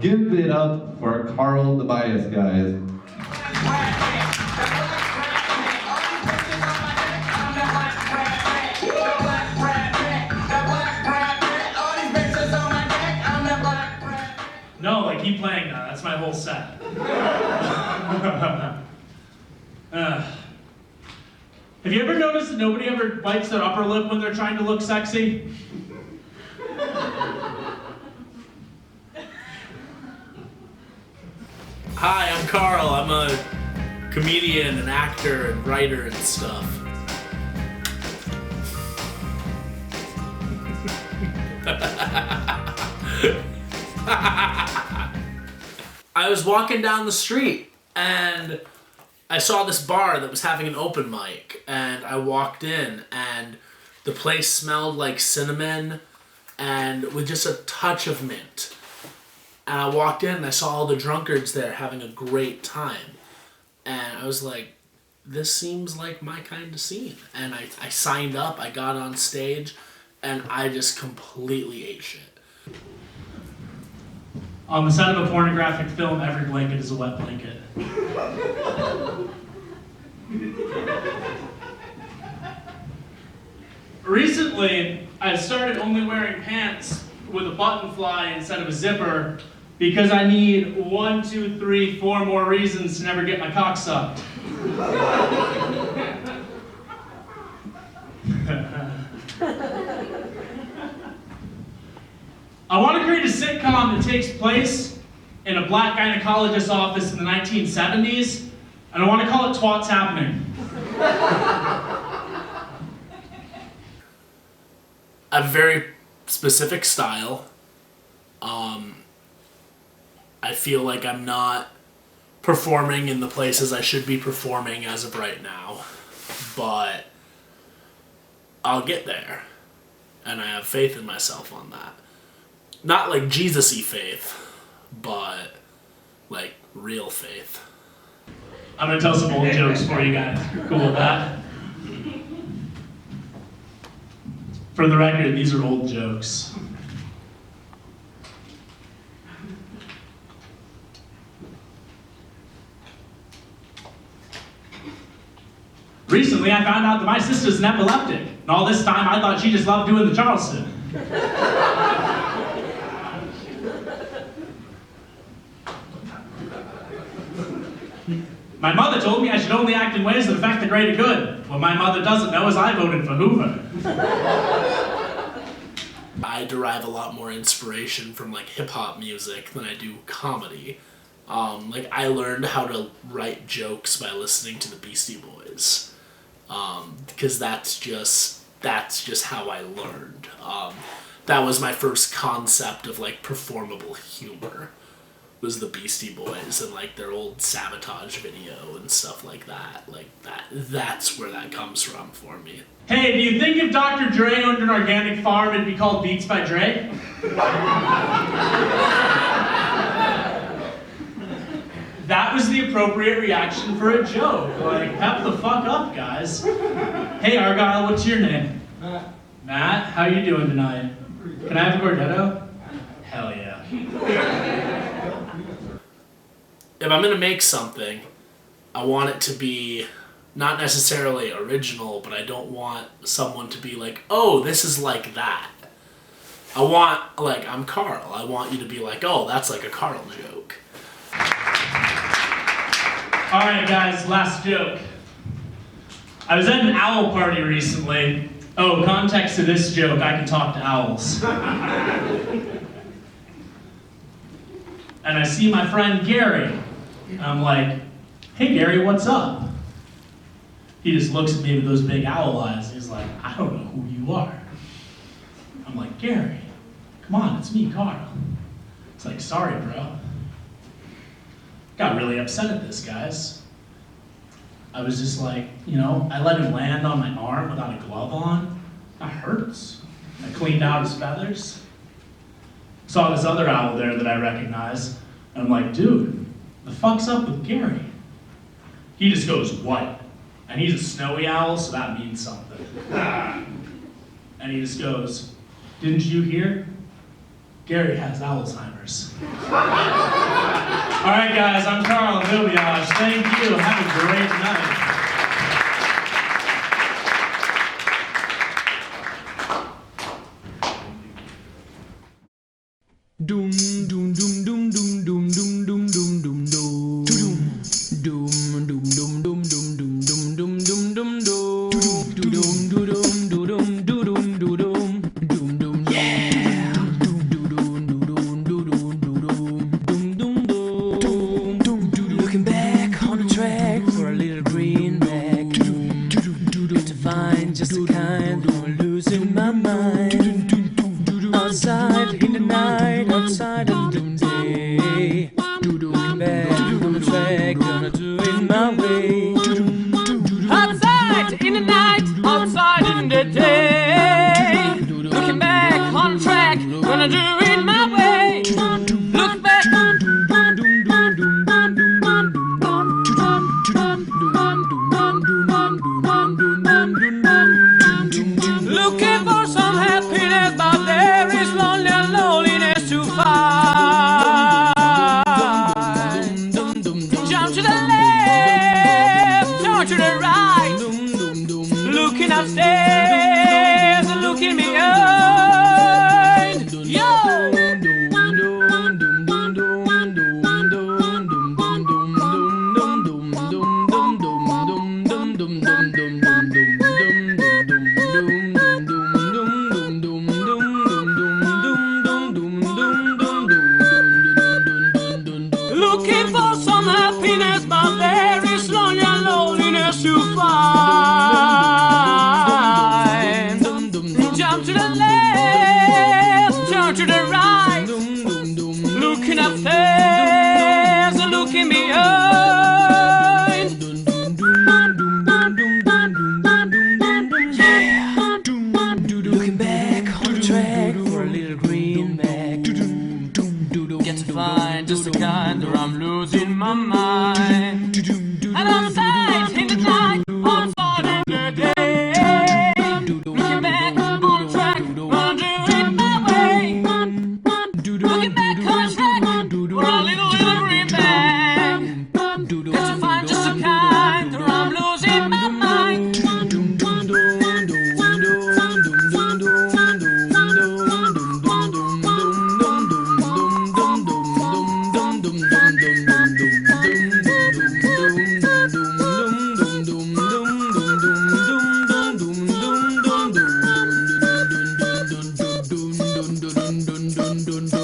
Give it up for Karl the Bias, guys. No, like keep playing now. That's my whole set. Have you ever noticed that nobody ever bites their upper lip when they're trying to look sexy? Hi, I'm Karl. I'm a comedian and actor and writer and stuff. I was walking down the street and I saw this bar that was having an open mic, and I walked in and the place smelled like cinnamon and with just a touch of mint. And I walked in and I saw all the drunkards there having a great time. And I was like, this seems like my kind of scene. And I signed up, I got on stage, and I just completely ate shit. On the set of a pornographic film, every blanket is a wet blanket. Recently, I started only wearing pants with a button fly instead of a zipper because I need 1, 2, 3, 4 more reasons to never get my cock sucked. I want to create a sitcom that takes place in a black gynecologist's office in the 1970s, and I want to call it Twats Happening. I have a very specific style. I feel like I'm not performing in the places I should be performing as of right now, but I'll get there, and I have faith in myself on that. Not like Jesus-y faith, but like real faith. I'm gonna tell some old jokes for you guys. Cool with that? For the record, these are old jokes. Recently, I found out that my sister's an epileptic, and all this time I thought she just loved doing the Charleston. My mother told me I should only act in ways that affect the greater good. What my mother doesn't know is I voted for Hoover. I derive a lot more inspiration from like hip-hop music than I do comedy. Like I learned how to write jokes by listening to the Beastie Boys. Because that's just how I learned. That was my first concept of like performable humor, was the Beastie Boys and like their old Sabotage video and stuff like that. Like that's where that comes from for me. Hey, do you think if Dr. Dre owned an organic farm, it'd be called Beats by Dre? That was the appropriate reaction for a joke. Like, pep the fuck up, guys. Hey, Argyle, what's your name? Matt. Matt, how you doing tonight? Can I have a Gordetto? Hell yeah. If I'm gonna make something, I want it to be not necessarily original, but I don't want someone to be like, oh, this is like that. I want, like, I'm Karl. I want you to be like, oh, that's like a Karl joke. All right, guys, last joke. I was at an owl party recently. Oh, context to this joke, I can talk to owls. And I see my friend Gary. And I'm like, hey Gary, what's up? He just looks at me with those big owl eyes. He's like, I don't know who you are. I'm like, Gary, come on, it's me, Karl. It's like, sorry, bro. Got really upset at this, guys. I was just like, I let him land on my arm without a glove on. That hurts. I cleaned out his feathers. Saw this other owl there that I recognized. And I'm like, dude, the fuck's up with Gary? He just goes white. And he's a snowy owl, so that means something. And he just goes, didn't you hear? Gary has Alzheimer's. upstairs. All right, guys, I'm Karl. Thank you. Have a great night. Doom doom doom doom doom doom doom doom doom doom doom doom doom doom doom doom doom doom doom doom Looking back on the track for a little greenback to find just the kind of losing my mind. Outside in the night, outside of the day. Looking back on the track, gonna do it my way. Outside in the night, outside in the day. Looking back on the track, gonna do it my way. Look back. Looking for some happiness, but there is lonely and loneliness to find. Jump to the left, turn to the right. Looking upstairs, looking behind. Yo! Looking for some happiness, but there is lonely and loneliness to find. Jump to the left, turn to the right. Looking upstairs, looking behind. Yeah. Looking back on the track for a little greenback. Get to find just the kind where I'm losing my mind. And outside in the night, outside in the day. Looking back on the track, gonna do it my way. Looking back on the track, for a little greenback. Get to find just the kind where I'm losing my mind.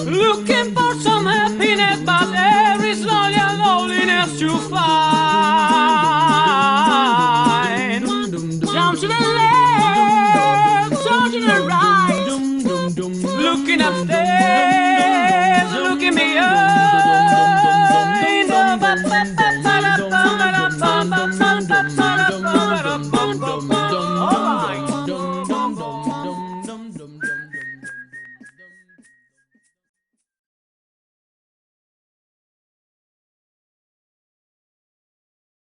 Looking for some happiness, but there is lonely and loneliness to find. Jump to the left, turn to the right. Looking upstairs, looking behind.